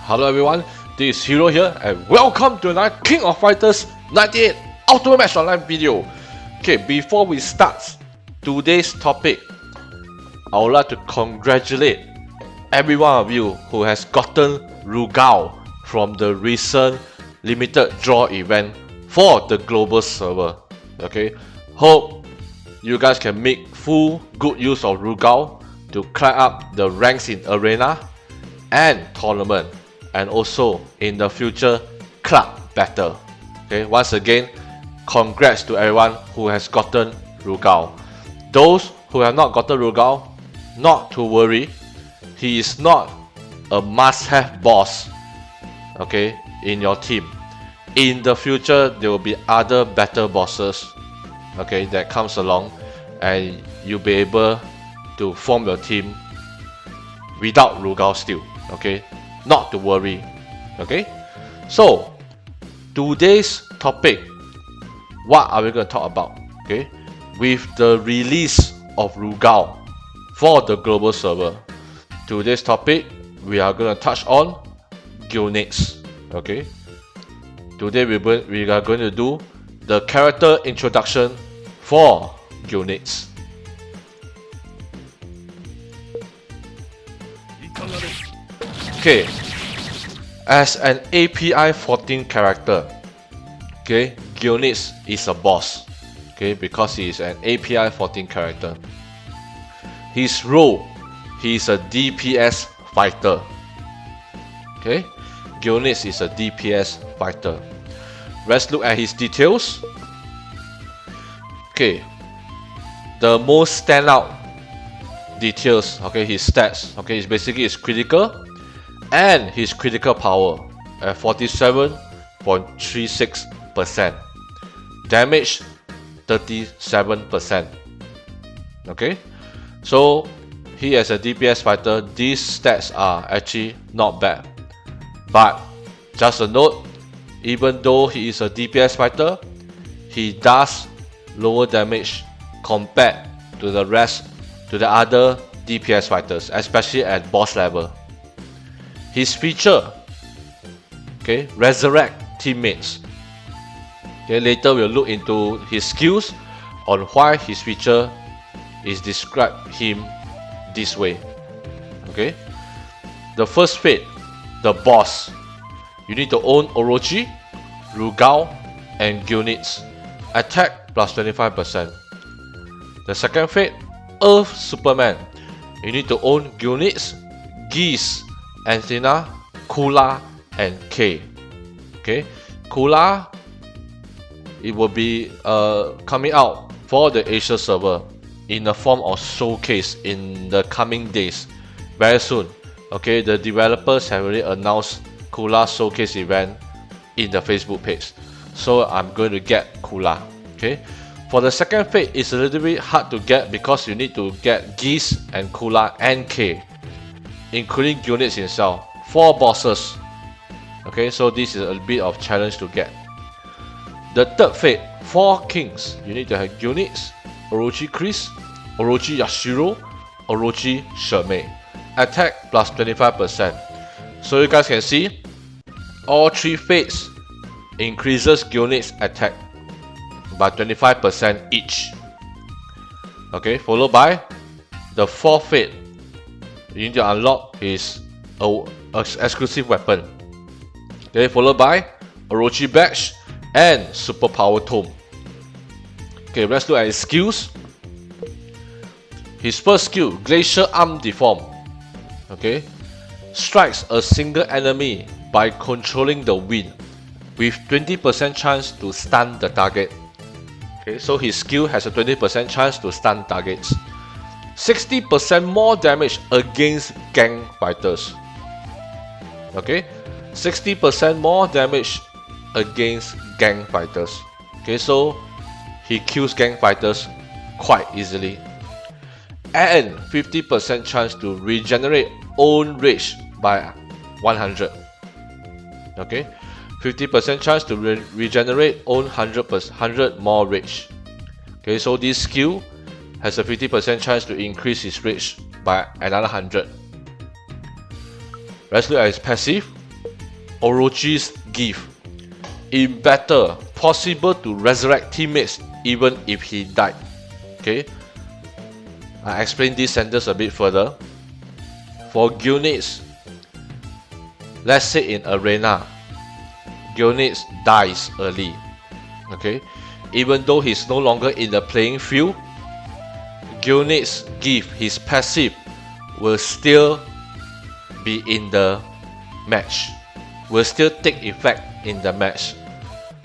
Hello everyone, this is Hero here and welcome to another King of Fighters 98 Ultimate Match Online video. Okay, before we start today's topic, I would like to congratulate every one of you who has gotten Rugal from the recent limited draw event for the global server. Okay, hope you guys can make full good use of Rugal to climb up the ranks in arena and tournament, and also in the future club battle. Okay, once again, congrats to everyone who has gotten Rugal. Those who have not gotten Rugal, not to worry, he is not a must-have boss, okay, in your team. In the future, there will be other better bosses, okay, that comes along, and you'll be able to form your team without Rugal still, okay, not to worry. Okay, so today's topic, what are we going to talk about? Okay, with the release of Rugal for the global server, today's topic we are going to touch on Goenitz. Okay, today we are going to do the character introduction for Goenitz. Okay, as an API 14 character, okay, Goenitz is a boss, okay, because he is an API 14 character. His role, he is a DPS fighter. Okay, Goenitz is a DPS fighter. Let's look at his details. Okay, the most standout details, okay, his stats, okay, is basically his critical and his critical power at 47.36%, damage 37%. Okay, so he as a DPS fighter, these stats are actually not bad. But just a note, even though he is a DPS fighter, he does lower damage compared to the other DPS fighters, especially at boss level. His feature, okay, resurrect teammates. Okay, later we'll look into his skills on why his feature is described him this way. Okay, the first fate, the boss, you need to own Orochi, Rugal, and Goenitz. Attack plus 25%. The second fate, Earth Superman, you need to own Goenitz, Geese, Anthena, Kula, and K. Okay, Kula, it will be coming out for the Asia server in the form of showcase in the coming days, very soon. Okay, the developers have already announced Kula showcase event in the Facebook page, so I'm going to get Kula. Okay, for the second fate, it's a little bit hard to get because you need to get Geese and Kula and K, including Goenitz himself, 4 bosses. Okay, so this is a bit of challenge to get. The third fate, 4 kings, you need to have Goenitz, Orochi Chris, Orochi Yashiro, Orochi Shermei. Attack plus 25%. So you guys can see, all 3 fates increases Goenitz attack by 25% each. Okay, followed by the 4th fate, you need to unlock his exclusive weapon. Okay, followed by Orochi Badge and Superpower Tome. Okay, let's look at his skills. His first skill, Glacial Arm Deform. Okay, strikes a single enemy by controlling the wind with 20% chance to stun the target. Okay, so his skill has a 20% chance to stun targets. 60% more damage against gang fighters. Okay, 60% more damage against gang fighters. Okay, so he kills gang fighters quite easily. And 50% chance to regenerate own rage by 100. Okay, 50% chance to regenerate own 100 more rage. Okay, so this skill has a 50% chance to increase his rage by another 100. Let's look at his passive. Orochi's gift. In battle, possible to resurrect teammates even if he died. Okay, I explain this sentence a bit further. For Goenitz, let's say in arena, Goenitz dies early. Okay, even though he's no longer in the playing field, Goenitz gift, his passive, will still be in the match, will still take effect in the match.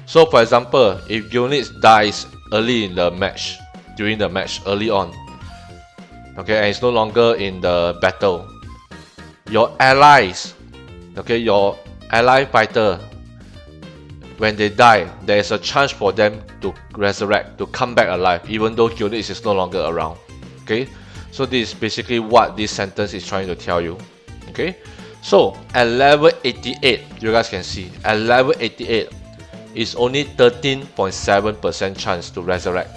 So for example, if Goenitz dies early in the match, during the match, early on, okay, and it's no longer in the battle, your allies, okay, your ally fighter, when they die, there is a chance for them to resurrect, to come back alive, even though Goenitz is no longer around. Okay, so this is basically what this sentence is trying to tell you. Okay, so at level 88, you guys can see, at level 88, it's only 13.7% chance to resurrect.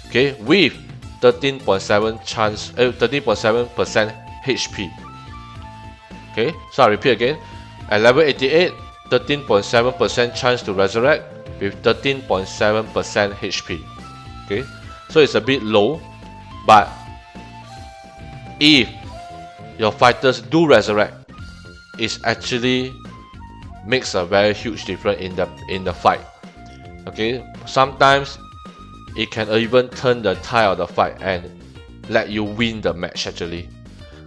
Okay, with 13.7% HP. Okay, so I repeat again, at level 88, 13.7% chance to resurrect with 13.7% HP. Okay, so it's a bit low, but if your fighters do resurrect, it actually makes a very huge difference in the fight. Okay, sometimes it can even turn the tide of the fight and let you win the match actually.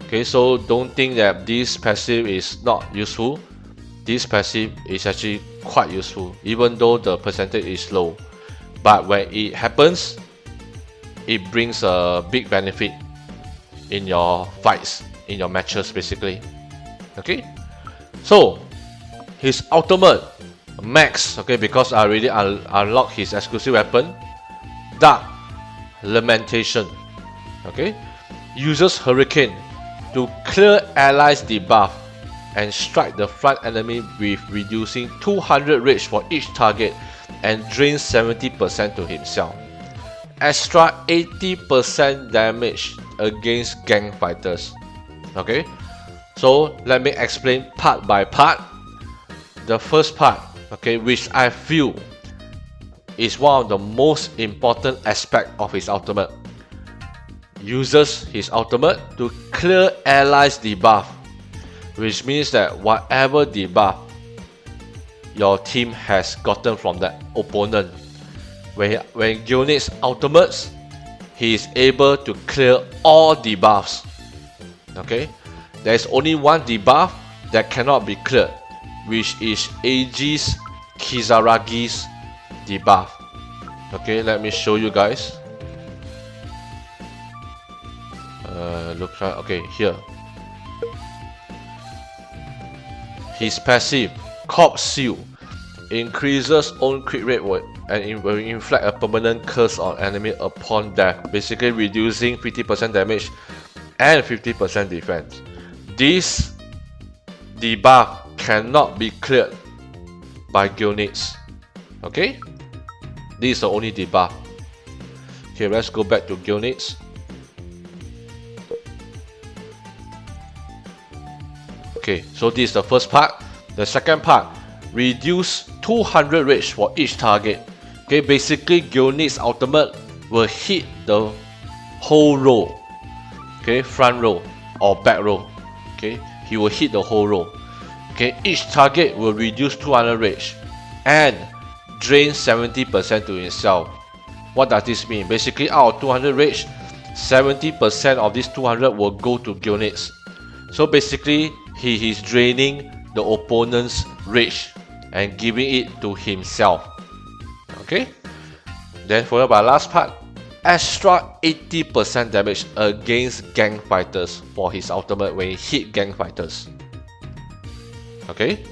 Okay, so don't think that this passive is not useful. This passive is actually quite useful, even though the percentage is low. But when it happens, it brings a big benefit in your fights, in your matches basically. Okay, so his ultimate max, okay, because I already unlocked his exclusive weapon, Dark Lamentation. Okay, uses Hurricane to clear allies debuff and strike the front enemy with reducing 200 rage for each target and drains 70% to himself. Extra 80% damage against gang fighters. Okay, so let me explain part by part. The first part, okay, which I feel is one of the most important aspect of his ultimate. Uses his ultimate to clear allies debuff, which means that whatever debuff your team has gotten from the opponent, when Goenitz ultimates, he is able to clear all debuffs. Okay, there is only one debuff that cannot be cleared, which is Eiji's Kizaragi's debuff. Okay, let me show you guys. Looks like, okay, here. His passive, Corpse Seal, increases own crit rate and will inflict a permanent curse on enemy upon death, basically reducing 50% damage and 50% defense. This debuff cannot be cleared by Goenitz. Okay, this is the only debuff. Okay, let's go back to Goenitz. Okay, so this is the first part. The second part, reduce 200 rage for each target. Okay, basically Goenitz ultimate will hit the whole row. Okay, front row or back row. Okay, he will hit the whole row. Okay, each target will reduce 200 rage and drain 70% to himself. What does this mean? Basically, out of 200 rage, 70% of this 200 will go to Goenitz. So basically, he is draining the opponent's rage and giving it to himself. Okay, then followed by last part, extra 80% damage against gang fighters for his ultimate when he hit gang fighters. Okay,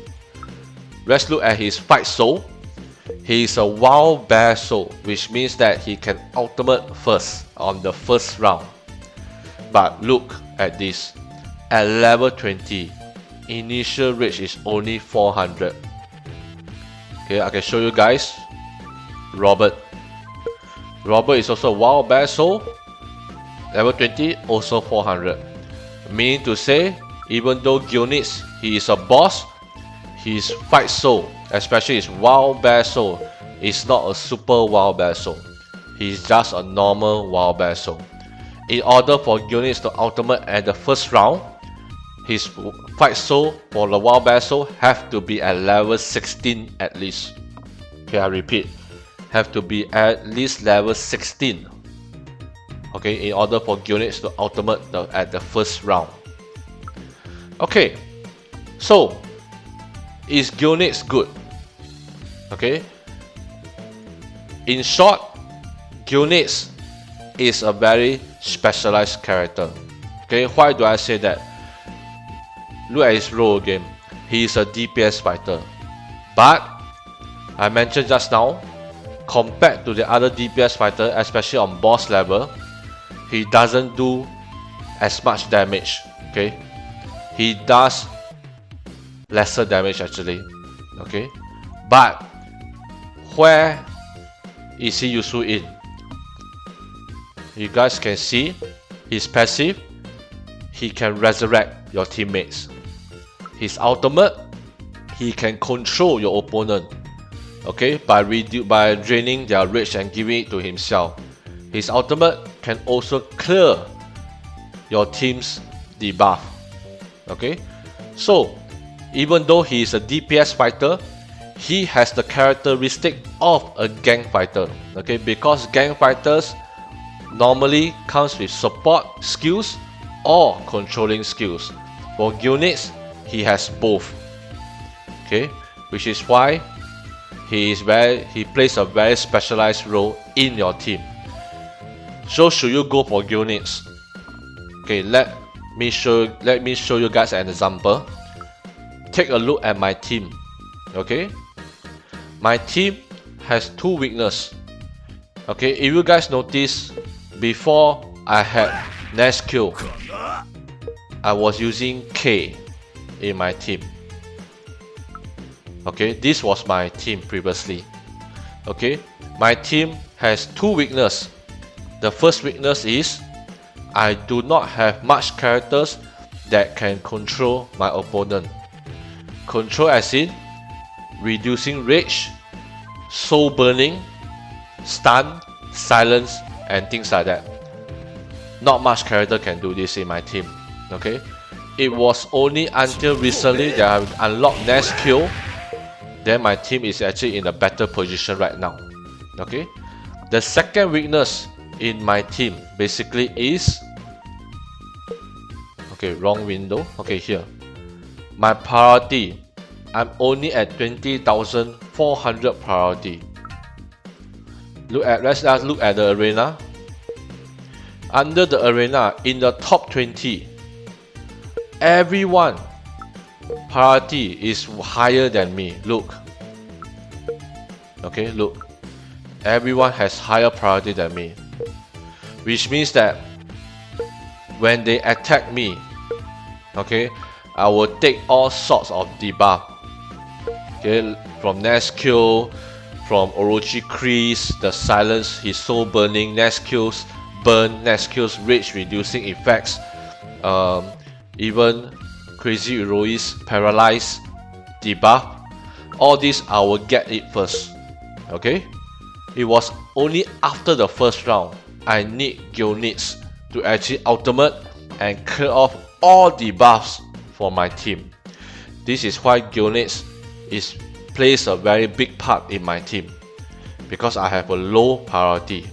let's look at his fight soul. He is a wild bear soul, which means that he can ultimate first on the first round. But look at this, at level 20, initial rage is only 400. Okay, I can show you guys. Robert is also a wild bear soul, level 20, also 400. Meaning to say, even though Goenitz, he is a boss, his fight soul, especially his wild bear soul, is not a super wild bear soul. He's just a normal wild bear soul. In order for Goenitz to ultimate at the first round, his fight soul for the wild bear soul have to be at level 16 at least. Okay, I repeat, have to be at least level 16. Okay, in order for Goenitz to ultimate at the first round. Okay, so is Goenitz good? Okay, in short, Goenitz is a very specialized character. Okay, why do I say that? Look at his role again. He is a DPS fighter, but I mentioned just now, compared to the other DPS fighter, especially on boss level, he doesn't do as much damage. Okay, he does lesser damage actually. Okay, but where is he useful in? You guys can see his passive. He can resurrect your teammates. His ultimate, he can control your opponent. Okay, by draining their rage and giving it to himself. His ultimate can also clear your team's debuff. Okay, so even though he is a DPS fighter, he has the characteristic of a gang fighter. Okay, because gang fighters normally comes with support skills or controlling skills. For Goenitz, he has both. Okay, which is why he plays a very specialized role in your team. So should you go for Goenitz? Okay, let me show you guys an example. Take a look at my team. Okay, my team has two weaknesses. Okay, if you guys notice, before I had Nest Kill, I was using K in my team. Okay, this was my team previously. Okay, my team has two weaknesses. The first weakness is I do not have much characters that can control my opponent. Control as in reducing rage, soul burning, stun, silence, and things like that. Not much character can do this in my team. Okay, it was only until recently that I unlocked Nest Kill, then my team is actually in a better position right now. Okay, the second weakness in my team basically is, okay, wrong window. Okay, here, my priority, I'm only at 20,400 priority. Let's look at the arena. Under the arena, in the top 20, everyone priority is higher than me. Look. Okay, look. Everyone has higher priority than me. Which means that when they attack me, okay, I will take all sorts of debuff. Okay, from Nest Kill, from Orochi Crease, the silence, his soul burning, Nest Kills burn, Nest Kills rage reducing effects, even Crazy Heroi's paralyze debuff. All this I will get it first. Okay, it was only after the first round I need Goenitz to actually ultimate and clear off all debuffs for my team. This is why Goenitz plays a very big part in my team, because I have a low priority.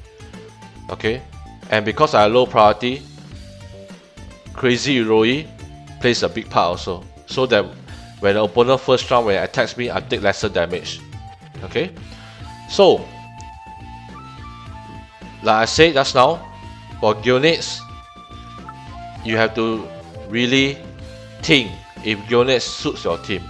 Okay, and because I have low priority, Crazy Heroi plays a big part also, so that when the opponent first round, when it attacks me, I take lesser damage. Okay, so like I said just now, for Goenitz, you have to really think if Goenitz suits your team.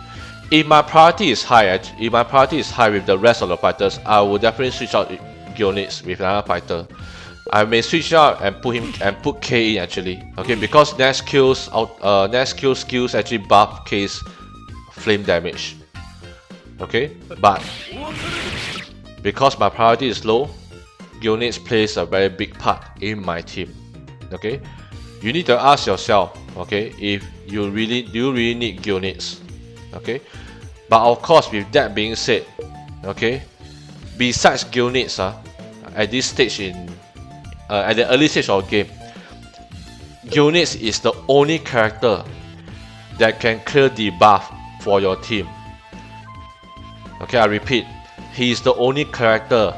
If my priority is high, with the rest of the fighters, I will definitely switch out Goenitz with another fighter. I may switch out and put K in actually. Okay, because Nest Kill skills actually buff K's flame damage. Okay, but because my priority is low, Goenitz plays a very big part in my team. Okay, you need to ask yourself, okay, if you really need Goenitz. Okay, But of course, with that being said, okay, besides Goenitz, at this stage at the early stage of the game, Goenitz is the only character that can clear debuff for your team. Okay, I repeat, he is the only character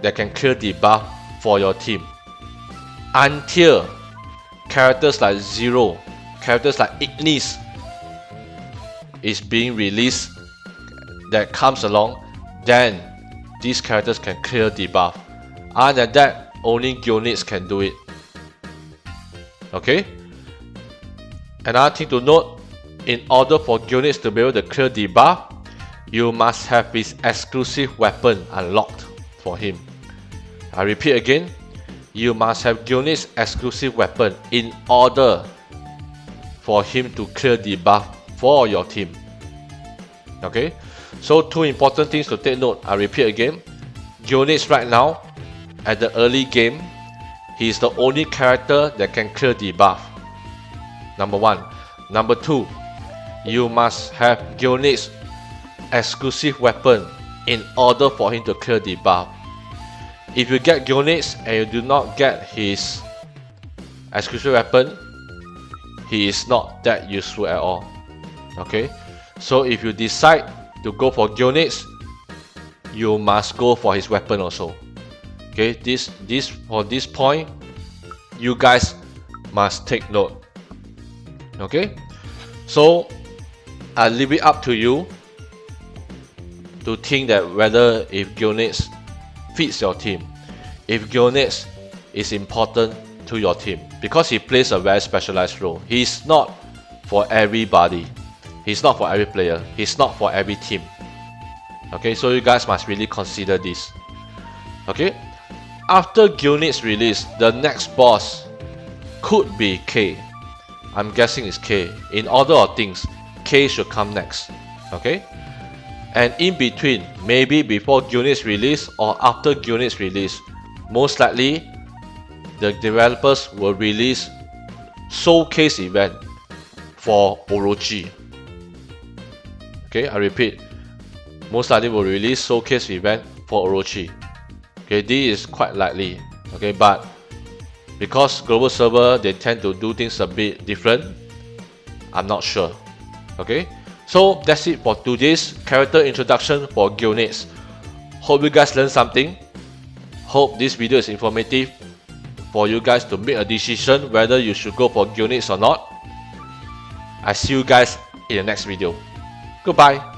that can clear debuff for your team until characters like Zero, characters like Ignis is being released that comes along, then these characters can clear debuff. Other than that, only Goenitz can do it. Okay? Another thing to note, in order for Goenitz to be able to clear debuff, you must have his exclusive weapon unlocked for him. I repeat again, you must have Goenitz's exclusive weapon in order for him to clear debuff for your team. Okay, so two important things to take note. I repeat again, Goenitz right now, at the early game, he is the only character that can clear debuff. Number one. Number two, you must have Goenitz's exclusive weapon in order for him to clear debuff. If you get Goenitz and you do not get his exclusive weapon, he is not that useful at all. Okay, so if you decide to go for Goenitz, you must go for his weapon also. Okay, for this point, you guys must take note. Okay, so I leave it up to you to think that whether if Goenitz fits your team, if Goenitz is important to your team, because he plays a very specialized role. He's not for everybody, he's not for every player, he's not for every team. Okay, so you guys must really consider this. Okay, after Goenitz release, the next boss could be K. I'm guessing it's K. In order of things, K should come next. Okay, and in between, maybe before Goenitz release or after Goenitz release, most likely the developers will release showcase event for Orochi. Okay, I repeat, most likely will release showcase event for Orochi. Okay, this is quite likely. Okay, but because global server, they tend to do things a bit different, I'm not sure. Okay, so that's it for today's character introduction for Goenitz. Hope you guys learned something. Hope this video is informative for you guys to make a decision whether you should go for Goenitz or not. I see you guys in the next video. Goodbye.